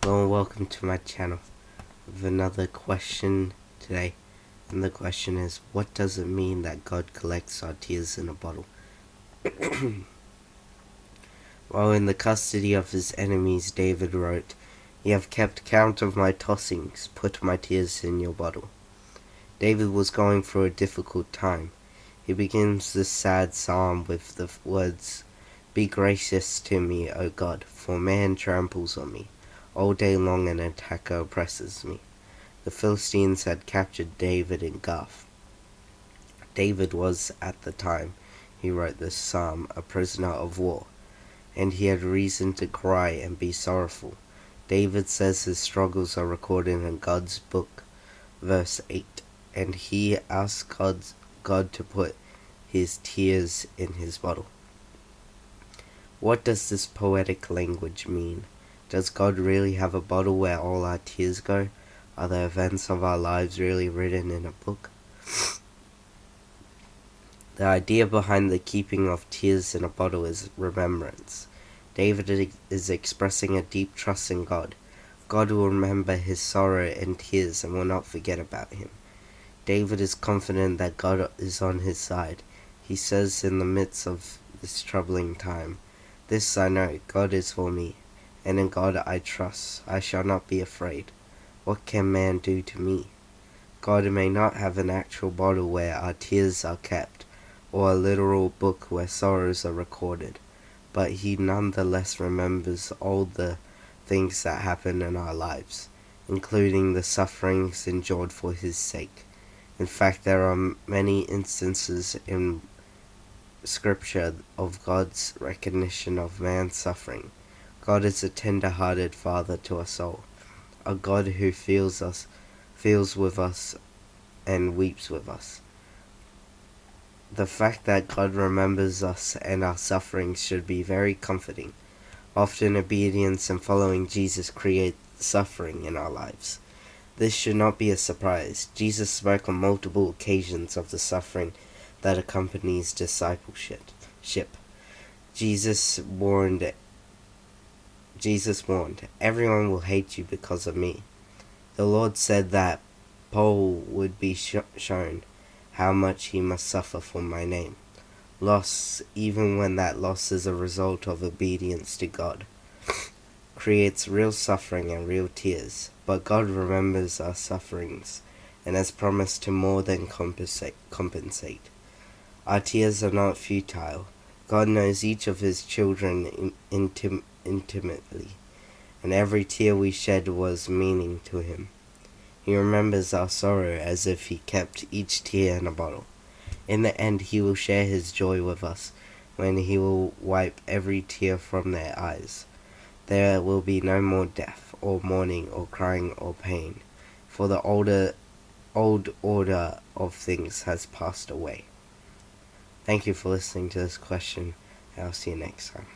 Hello and welcome to my channel with another question today. And the question is, what does it mean that God collects our tears in a bottle? While in the custody of his enemies, David wrote, "You have kept count of my tossings, put my tears in your bottle." David was going through a difficult time. He begins this sad psalm with the words, "Be gracious to me, O God, for man tramples on me. All day long an attacker oppresses me." The Philistines had captured David in Gath. David was, at the time he wrote this psalm, a prisoner of war, and he had reason to cry and be sorrowful. David says his struggles are recorded in God's book, verse 8, and he asks God to put his tears in his bottle. What does this poetic language mean? Does God really have a bottle where all our tears go? Are the events of our lives really written in a book? The idea behind the keeping of tears in a bottle is remembrance. David is expressing a deep trust in God. God will remember his sorrow and tears and will not forget about him. David is confident that God is on his side. He says in the midst of this troubling time, "This I know, God is for me, and in God I trust. I shall not be afraid. What can man do to me?" God may not have an actual bottle where our tears are kept, or a literal book where sorrows are recorded, but he nonetheless remembers all the things that happen in our lives, including the sufferings endured for his sake. In fact, there are many instances in Scripture of God's recognition of man's suffering. God is a tender-hearted Father to us all, a God who feels with us, and weeps with us. The fact that God remembers us and our sufferings should be very comforting. Often obedience and following Jesus create suffering in our lives. This should not be a surprise. Jesus spoke on multiple occasions of the suffering that accompanies discipleship. Jesus warned, "Everyone will hate you because of me." The Lord said that Paul would be shown how much he must suffer for my name. Loss, even when that loss is a result of obedience to God, creates real suffering and real tears. But God remembers our sufferings and has promised to more than compensate. Our tears are not futile. God knows each of his children intimately, and every tear we shed was meaning to him. He remembers our sorrow as if he kept each tear in a bottle. In the end, he will share his joy with us when he will wipe every tear from their eyes. There will be no more death, or mourning, or crying, or pain, for the old order of things has passed away. Thank you for listening to this question, and I'll see you next time.